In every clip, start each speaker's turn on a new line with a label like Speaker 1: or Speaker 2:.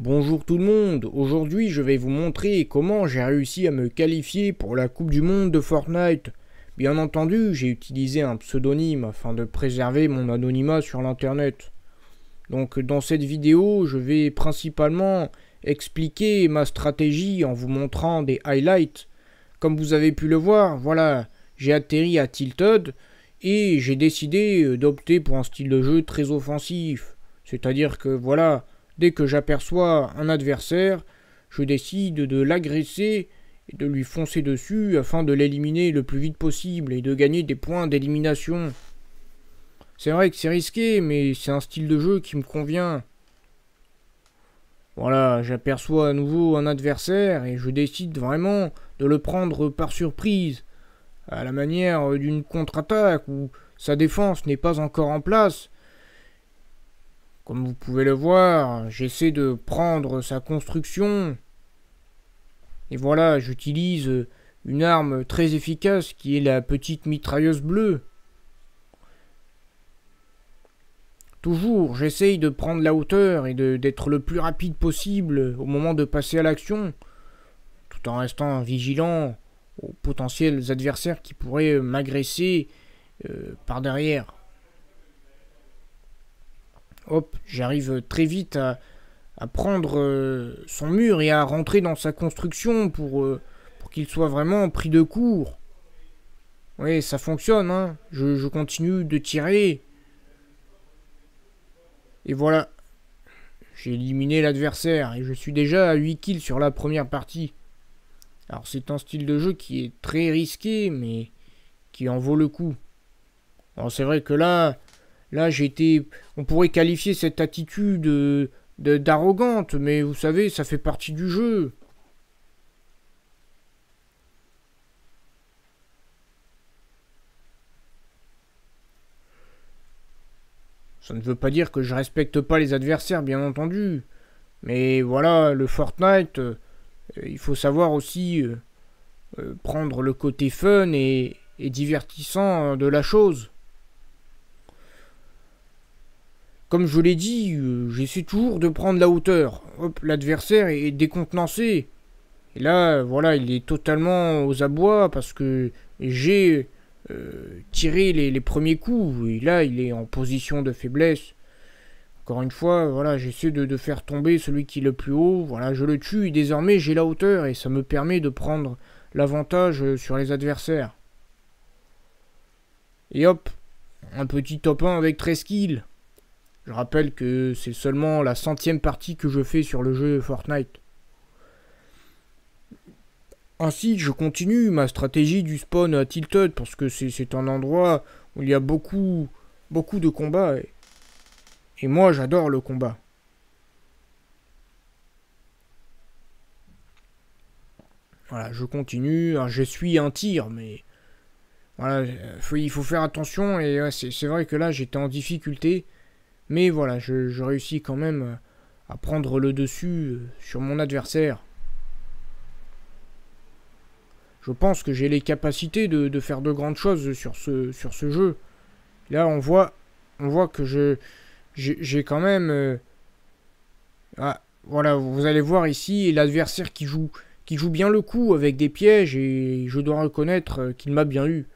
Speaker 1: Bonjour tout le monde, aujourd'hui je vais vous montrer comment j'ai réussi à me qualifier pour la Coupe du Monde de Fortnite. Bien entendu, j'ai utilisé un pseudonyme afin de préserver mon anonymat sur l'internet. Donc dans cette vidéo, je vais principalement expliquer ma stratégie en vous montrant des highlights. Comme vous avez pu le voir, voilà, j'ai atterri à Tilted et j'ai décidé d'opter pour un style de jeu très offensif. C'est-à-dire que voilà, dès que j'aperçois un adversaire, je décide de l'agresser et de lui foncer dessus afin de l'éliminer le plus vite possible et de gagner des points d'élimination. C'est vrai que c'est risqué, mais c'est un style de jeu qui me convient. Voilà, j'aperçois à nouveau un adversaire et je décide vraiment de le prendre par surprise, à la manière d'une contre-attaque où sa défense n'est pas encore en place. Comme vous pouvez le voir, j'essaie de prendre sa construction. Et voilà, j'utilise une arme très efficace qui est la petite mitrailleuse bleue. Toujours, j'essaye de prendre la hauteur et d'être le plus rapide possible au moment de passer à l'action, tout en restant vigilant aux potentiels adversaires qui pourraient m'agresser par derrière. Hop, j'arrive très vite à prendre son mur et à rentrer dans sa construction pour qu'il soit vraiment pris de court. Oui, ça fonctionne, hein. Je continue de tirer. Et voilà, j'ai éliminé l'adversaire et je suis déjà à 8 kills sur la première partie. Alors c'est un style de jeu qui est très risqué, mais qui en vaut le coup. Alors c'est vrai que là on pourrait qualifier cette attitude d'arrogante, mais vous savez, ça fait partie du jeu. Ça ne veut pas dire que je respecte pas les adversaires, bien entendu. Mais voilà, le Fortnite, il faut savoir aussi prendre le côté fun et divertissant de la chose. Comme je l'ai dit, j'essaie toujours de prendre la hauteur. Hop, l'adversaire est décontenancé. Et là, voilà, il est totalement aux abois parce que j'ai tiré les premiers coups. Et là, il est en position de faiblesse. Encore une fois, voilà, j'essaie de faire tomber celui qui est le plus haut. Voilà, je le tue et désormais j'ai la hauteur et ça me permet de prendre l'avantage sur les adversaires. Et hop, un petit top 1 avec 13 kills. Je rappelle que c'est seulement la 100e partie que je fais sur le jeu Fortnite. Ainsi, je continue ma stratégie du spawn à Tilted parce que c'est un endroit où il y a beaucoup de combats et moi j'adore le combat. Voilà, je continue. Alors, je suis un tir, mais voilà, il faut faire attention et ouais, c'est vrai que là j'étais en difficulté. Mais voilà, je réussis quand même à prendre le dessus sur mon adversaire. Je pense que j'ai les capacités de faire de grandes choses sur ce jeu. Là, on voit que j'ai quand même... ah, voilà, vous allez voir ici l'adversaire qui joue bien le coup avec des pièges et je dois reconnaître qu'il m'a bien eu.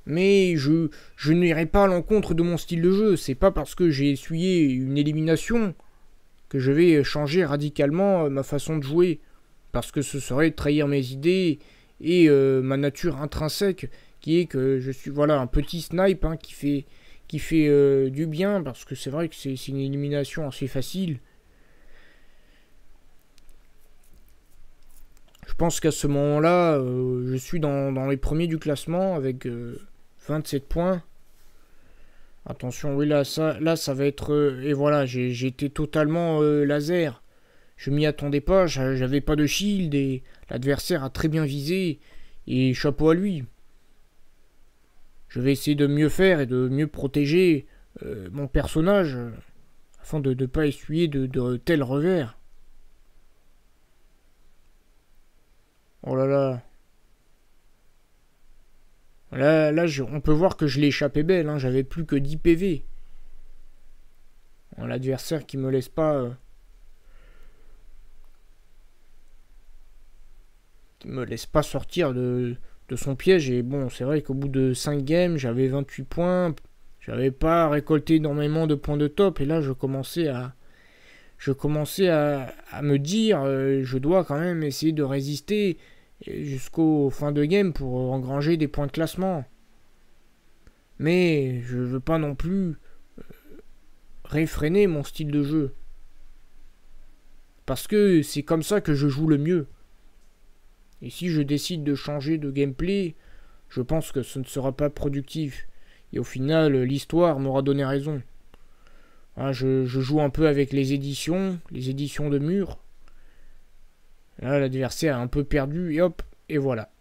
Speaker 1: Mais je n'irai pas à l'encontre de mon style de jeu. C'est pas parce que j'ai essuyé une élimination que je vais changer radicalement ma façon de jouer. Parce que ce serait trahir mes idées et ma nature intrinsèque qui est que je suis voilà un petit snipe hein, qui fait du bien parce que c'est vrai que c'est une élimination assez facile. Je pense qu'à ce moment-là, je suis dans les premiers du classement avec 27 points. Attention, oui, là, ça va être... et voilà, j'ai été totalement laser. Je m'y attendais pas, j'avais pas de shield et l'adversaire a très bien visé. Et chapeau à lui. Je vais essayer de mieux faire et de mieux protéger mon personnage afin de ne pas essuyer de tels revers. Oh là là. Là on peut voir que je l'ai échappé belle, hein, j'avais plus que 10 PV. L'adversaire qui me laisse pas me laisse pas sortir de son piège. Et bon, c'est vrai qu'au bout de 5 games, j'avais 28 points. J'avais pas récolté énormément de points de top. Et là, je commençais à me dire, je dois quand même essayer de résister jusqu'aux fins de game pour engranger des points de classement. Mais je veux pas non plus réfréner mon style de jeu. Parce que c'est comme ça que je joue le mieux. Et si je décide de changer de gameplay, je pense que ce ne sera pas productif. Et au final, l'histoire m'aura donné raison. Hein, je joue un peu avec les éditions de mur. Là, l'adversaire est un peu perdu, et hop, et voilà.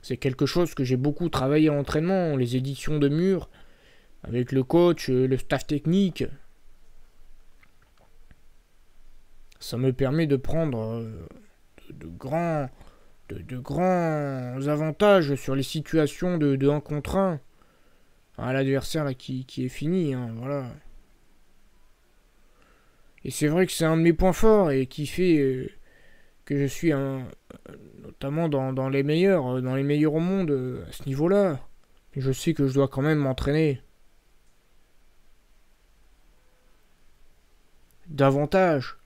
Speaker 1: C'est quelque chose que j'ai beaucoup travaillé en entraînement, les éditions de mur, avec le coach, le staff technique. Ça me permet de prendre de grands avantages sur les situations de 1 contre 1. Ah, l'adversaire là qui est fini, hein, voilà. Et c'est vrai que c'est un de mes points forts et qui fait que je suis notamment dans les meilleurs au monde à ce niveau-là. Mais je sais que je dois quand même m'entraîner davantage.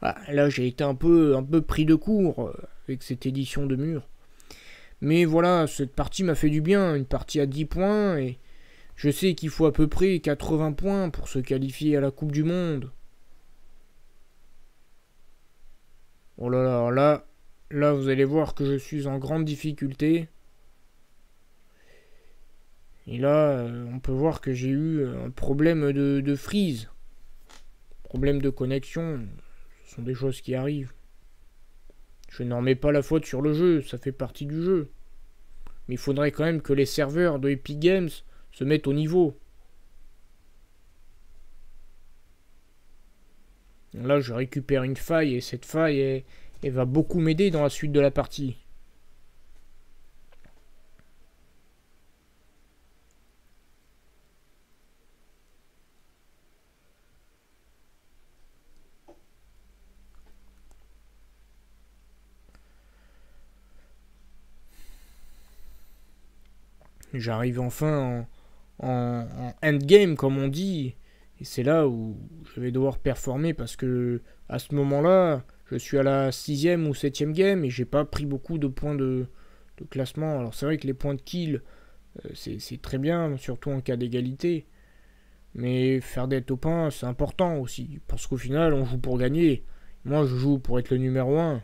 Speaker 1: Ah, là j'ai été un peu pris de court avec cette édition de mur. Mais voilà, cette partie m'a fait du bien, une partie à 10 points, et je sais qu'il faut à peu près 80 points pour se qualifier à la Coupe du Monde. Oh là là, là vous allez voir que je suis en grande difficulté. Et là, on peut voir que j'ai eu un problème de freeze. Problème de connexion, ce sont des choses qui arrivent. Je n'en mets pas la faute sur le jeu, ça fait partie du jeu. Mais il faudrait quand même que les serveurs de Epic Games se mettent au niveau. Là, je récupère une faille et cette faille elle va beaucoup m'aider dans la suite de la partie. J'arrive enfin en endgame, comme on dit. Et c'est là où je vais devoir performer parce que à ce moment-là, je suis à la 6ème ou 7ème game et j'ai pas pris beaucoup de points de classement. Alors c'est vrai que les points de kill, c'est très bien, surtout en cas d'égalité. Mais faire des top 1, c'est important aussi. Parce qu'au final, on joue pour gagner. Moi, je joue pour être le numéro 1.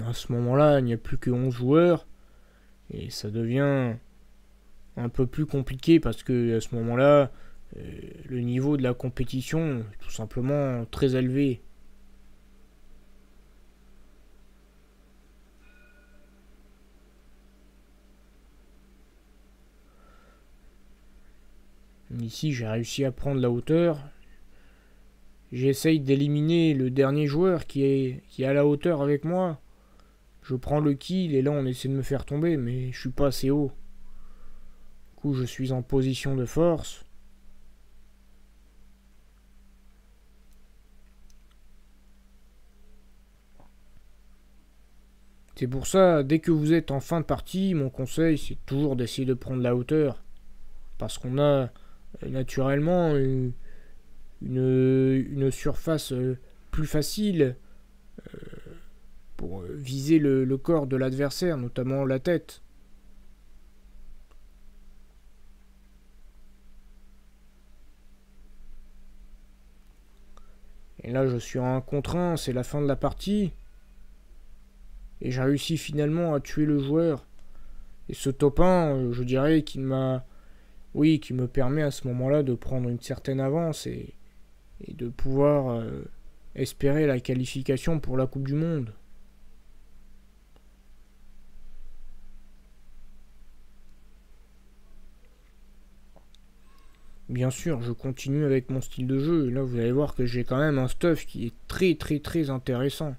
Speaker 1: À ce moment-là, il n'y a plus que 11 joueurs. Et ça devient un peu plus compliqué parce que à ce moment-là, le niveau de la compétition est tout simplement très élevé. Ici, j'ai réussi à prendre la hauteur. J'essaye d'éliminer le dernier joueur qui est à la hauteur avec moi. Je prends le kill et là on essaie de me faire tomber, mais je suis pas assez haut. Du coup, je suis en position de force. C'est pour ça, dès que vous êtes en fin de partie, mon conseil c'est toujours d'essayer de prendre la hauteur. Parce qu'on a naturellement une surface plus facile pour viser le corps de l'adversaire, notamment la tête. Et là, je suis en 1 contre 1, c'est la fin de la partie. Et j'ai réussi finalement à tuer le joueur. Et ce top 1, je dirais qu'il m'a... Oui, qui me permet à ce moment-là de prendre une certaine avance et de pouvoir espérer la qualification pour la Coupe du Monde. Bien sûr, je continue avec mon style de jeu, et là vous allez voir que j'ai quand même un stuff qui est très très très intéressant.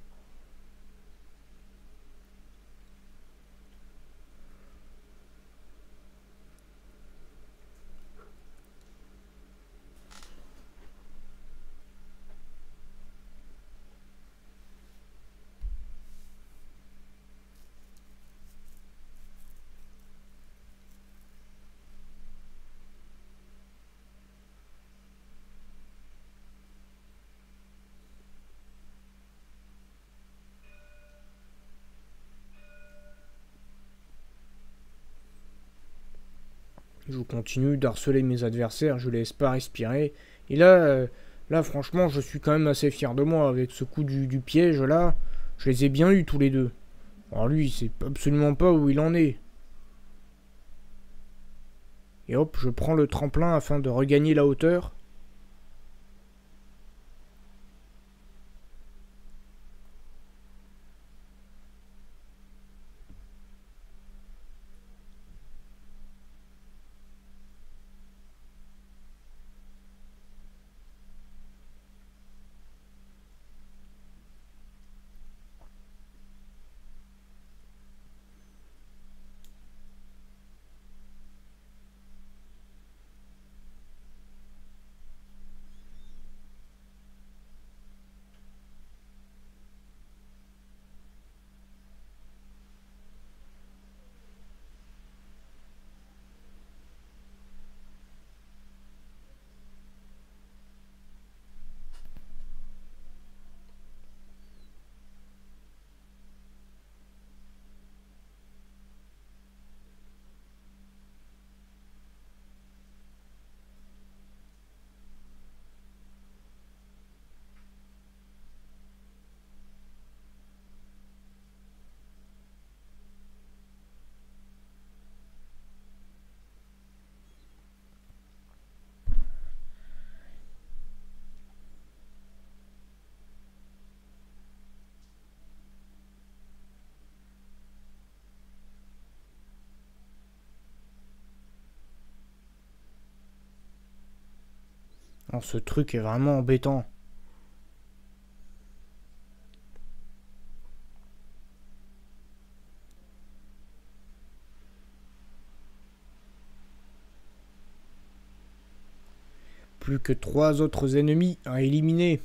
Speaker 1: Je continue d'harceler mes adversaires, je les laisse pas respirer. Et là franchement, je suis quand même assez fier de moi avec ce coup du piège là. Je les ai bien eus tous les deux. Alors lui, il sait absolument pas où il en est. Et hop, je prends le tremplin afin de regagner la hauteur. Alors ce truc est vraiment embêtant. Plus que 3 autres ennemis à éliminer.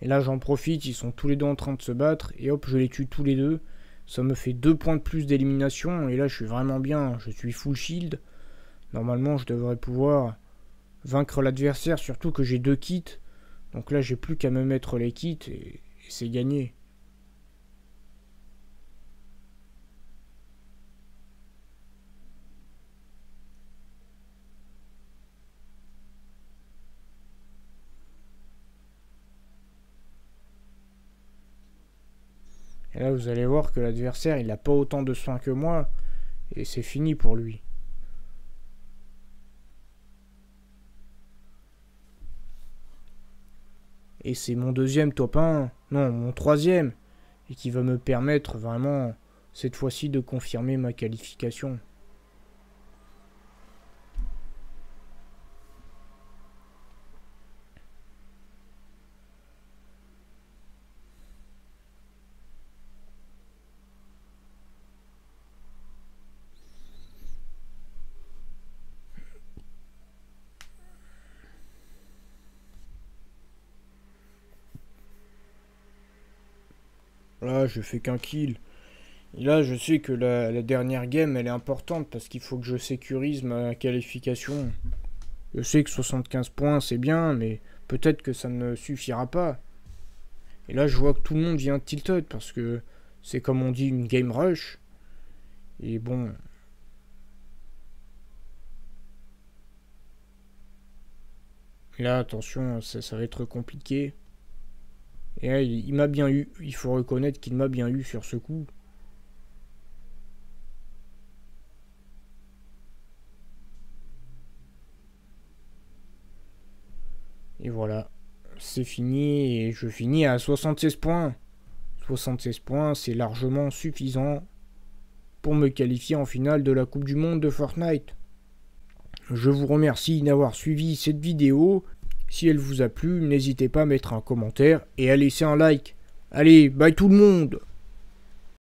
Speaker 1: Et là j'en profite, ils sont tous les deux en train de se battre. Et hop, je les tue tous les deux. Ça me fait 2 points de plus d'élimination. Et là je suis vraiment bien, je suis full shield. Normalement je devrais pouvoir vaincre l'adversaire, surtout que j'ai 2 kits. Donc là j'ai plus qu'à me mettre les kits et c'est gagné. Et là vous allez voir que l'adversaire il a pas autant de soins que moi. Et c'est fini pour lui. Et c'est mon deuxième top 1, non mon troisième, et qui va me permettre vraiment cette fois-ci de confirmer ma qualification. Là je fais qu'un kill. Et là je sais que la dernière game elle est importante parce qu'il faut que je sécurise ma qualification. Je sais que 75 points c'est bien, mais peut-être que ça ne suffira pas. Et là je vois que tout le monde vient tilted parce que c'est comme on dit une game rush. Et bon, là attention, ça va être compliqué. Et là, il m'a bien eu, il faut reconnaître qu'il m'a bien eu sur ce coup. Et voilà, c'est fini et je finis à 76 points. 76 points, c'est largement suffisant. pour me qualifier en finale de la Coupe du Monde de Fortnite. Je vous remercie d'avoir suivi cette vidéo. Si elle vous a plu, n'hésitez pas à mettre un commentaire et à laisser un like. Allez, bye tout le monde!